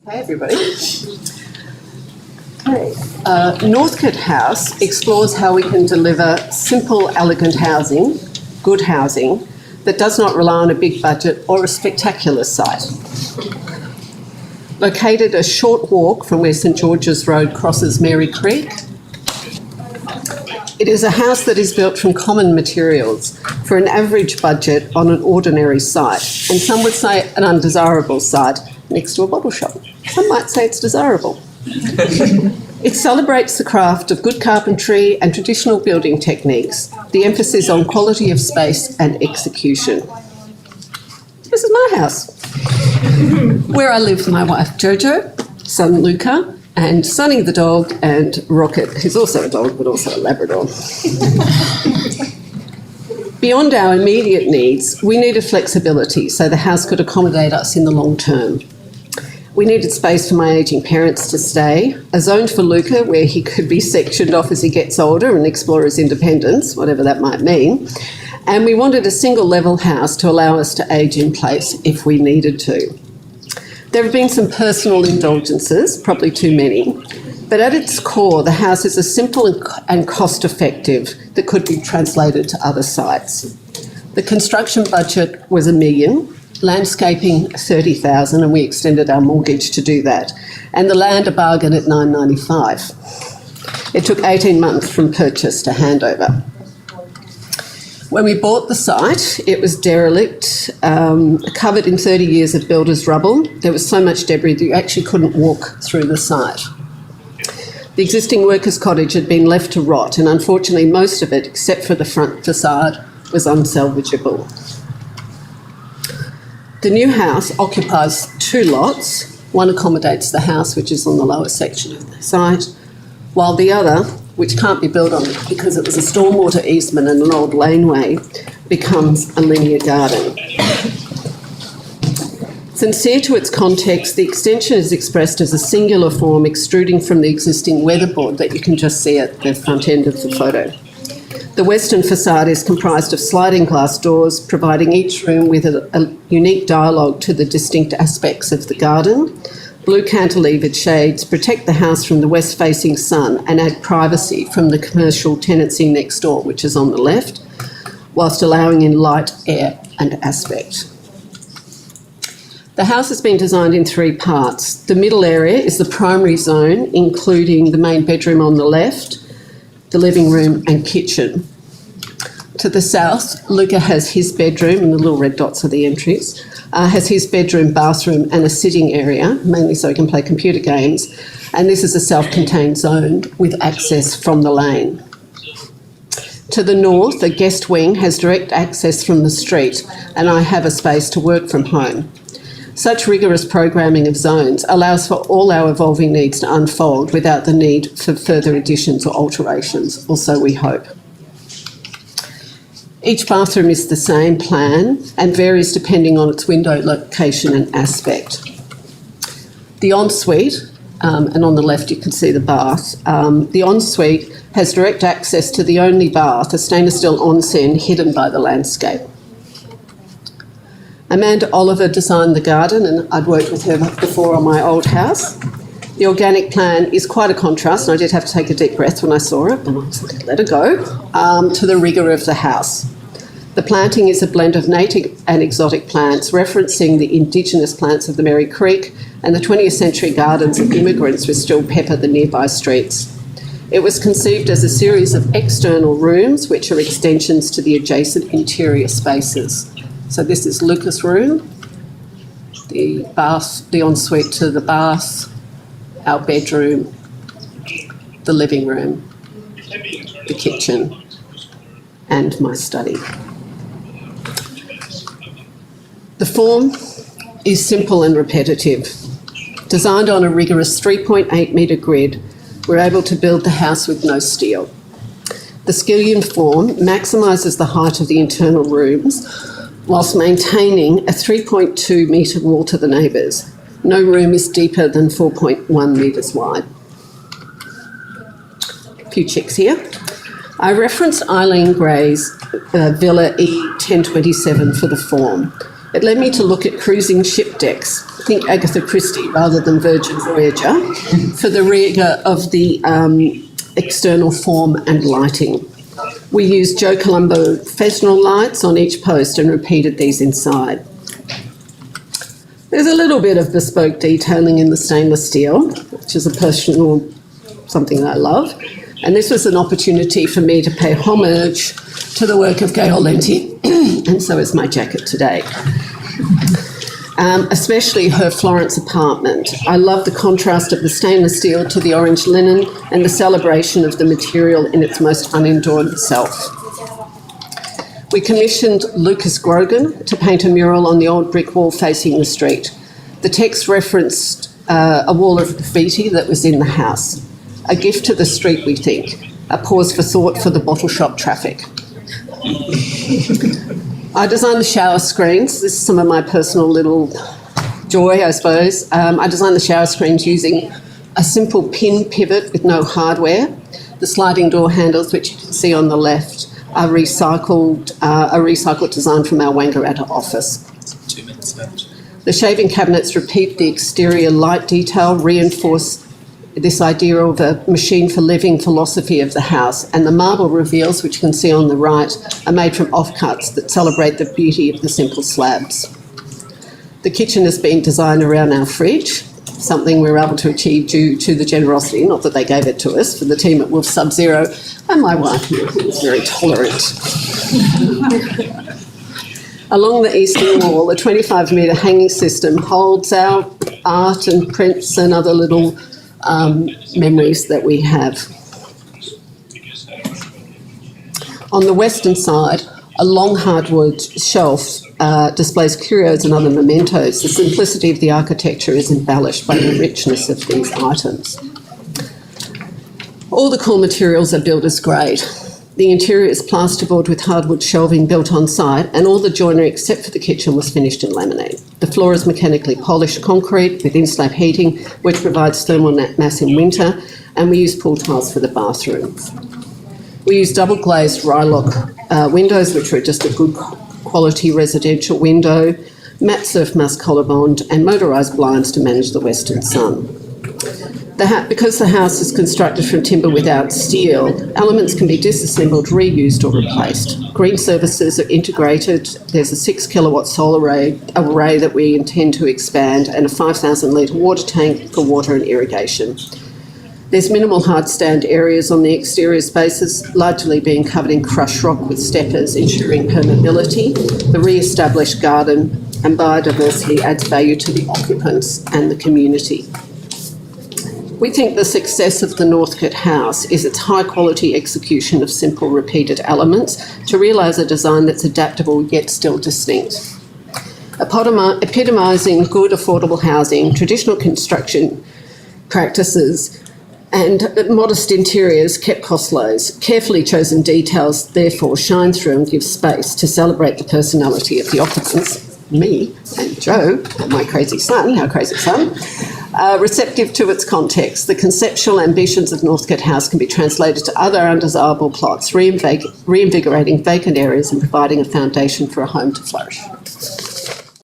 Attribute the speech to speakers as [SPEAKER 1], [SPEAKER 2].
[SPEAKER 1] Hey everybody. Okay. Northcote House explores how we can deliver simple, elegant housing, good housing, that does not rely on a big budget or a spectacular site. Located a short walk from where St George's Road crosses Mary Creek, it is a house that is built from common materials for an average budget on an ordinary site, and some would say an undesirable site next to a bottle shop. Some might say it's desirable. It celebrates the craft of good carpentry and traditional building techniques, the emphasis on quality of space and execution. This is my house, where I live with my wife Jojo, son Luca, and Sonny the dog, and Rocket, who's also a dog but also a Labrador. Beyond our immediate needs, we needed flexibility so the house could accommodate us in the long term. We needed space for my ageing parents to stay, a zone for Luca where he could be sectioned off as he gets older and explore his independence, whatever that might mean. And we wanted a single level house to allow us to age in place if we needed to. There have been some personal indulgences, probably too many, but at its core, the house is a simple and cost-effective that could be translated to other sites. The construction budget was $1 million, landscaping $30,000, and we extended our mortgage to do that, and the land a bargain at $995. It took 18 months from purchase to handover. When we bought the site, it was derelict, covered in 30 years of builder's rubble. There was so much debris that you actually couldn't walk through the site. The existing workers' cottage had been left to rot, and unfortunately most of it, except for the front façade, was unsalvageable. The new house occupies 2 lots. One accommodates the house, which is on the lower section of the site, while the other, which can't be built on because it was a stormwater easement and an old laneway, becomes a linear garden. Sincere to its context, the extension is expressed as a singular form extruding from the existing weatherboard that you can just see at the front end of the photo. The western façade is comprised of sliding glass doors, providing each room with a unique dialogue to the distinct aspects of the garden. Blue cantilevered shades protect the house from the west-facing sun and add privacy from the commercial tenancy next door, which is on the left, whilst allowing in light, air and aspect. The house has been designed in 3 parts. The middle area is the primary zone, including the main bedroom on the left, the living room and kitchen. To the south, Luca has his bedroom, and the little red dots are the entries, has his bedroom, bathroom and a sitting area, mainly so he can play computer games, and this is a self-contained zone with access from the lane. To the north, the guest wing has direct access from the street, and I have a space to work from home. Such rigorous programming of zones allows for all our evolving needs to unfold without the need for further additions or alterations, or so we hope. Each bathroom is the same plan and varies depending on its window location and aspect. The ensuite, and on the left you can see the bath, the ensuite has direct access to the only bath, a stainless steel onsen hidden by the landscape. Amanda Oliver designed the garden, and I'd worked with her before on my old house. The organic plan is quite a contrast, and I did have to take a deep breath when I saw it, but I was like, let it go, to the rigour of the house. The planting is a blend of native and exotic plants, referencing the indigenous plants of the Mary Creek and the 20th century gardens of immigrants which still pepper the nearby streets. It was conceived as a series of external rooms, which are extensions to the adjacent interior spaces. So this is Lucas' room, the bath, the ensuite to the bath, our bedroom, the living room, the kitchen, and my study. The form is simple and repetitive. Designed on a rigorous 3.8 metre grid, we're able to build the house with no steel. The skillion form maximises the height of the internal rooms whilst maintaining a 3.2 metre wall to the neighbours. No room is deeper than 4.1 metres wide. A few checks here. I referenced Eileen Gray's Villa E1027 for the form. It led me to look at cruising ship decks, think Agatha Christie rather than Virgin Voyager, for the rigour of the external form and lighting. We used Joe Colombo Fresnel lights on each post and repeated these inside. There's a little bit of bespoke detailing in the stainless steel, which is a personal something that I love. And this was an opportunity for me to pay homage to the work of Gail Lenti, and so is my jacket today. Especially her Florence apartment. I love the contrast of the stainless steel to the orange linen and the celebration of the material in its most unadorned self. We commissioned Lucas Grogan to paint a mural on the old brick wall facing the street. The text referenced a wall of graffiti that was in the house. A gift to the street, we think. A pause for thought for the bottle shop traffic. I designed the shower screens. This is some of my personal little joy, I suppose. I designed the shower screens using a simple pin pivot with no hardware. The sliding door handles, which you can see on the left, are recycled, a recycled design from our Wangaratta office.
[SPEAKER 2] 2 minutes left.
[SPEAKER 1] The shaving cabinets repeat the exterior light detail, reinforce this idea of a machine for living philosophy of the house, and the marble reveals, which you can see on the right, are made from offcuts that celebrate the beauty of the simple slabs. The kitchen has been designed around our fridge, something we were able to achieve due to the generosity, not that they gave it to us, for the team at Wolf Sub-Zero, and my wife, who was very tolerant. Along the eastern wall, a 25-metre hanging system holds our art and prints and other little memories that we have. On the western side, a long hardwood shelf displays curios and other mementos. The simplicity of the architecture is embellished by the richness of these items. All the core materials are builder's grade. The interior is plasterboard with hardwood shelving built on site, and all the joinery except for the kitchen was finished in laminate. The floor is mechanically polished concrete with in-slab heating, which provides thermal mass in winter, and we use pool tiles for the bathroom. We use double glazed Rylock windows, which are just a good quality residential window, matte surf mask collar bond, and motorised blinds to manage the western sun. Because the house is constructed from timber without steel, elements can be disassembled, reused or replaced. Green services are integrated. There's a 6 kilowatt solar array that we intend to expand, and a 5,000 litre water tank for water and irrigation. There's minimal hard stand areas on the exterior spaces, largely being covered in crushed rock with steppers, ensuring permeability. The re-established garden and biodiversity adds value to the occupants and the community. We think the success of the Northcote House is its high-quality execution of simple, repeated elements to realise a design that's adaptable yet still distinct. Epitomising good, affordable housing, traditional construction practices and modest interiors kept cost lows. Carefully chosen details, therefore, shine through and give space to celebrate the personality of the occupants, me and Joe, and my crazy son, our crazy son. Receptive to its context, the conceptual ambitions of Northcote House can be translated to other undesirable plots, reinvigorating vacant areas and providing a foundation for a home to flourish.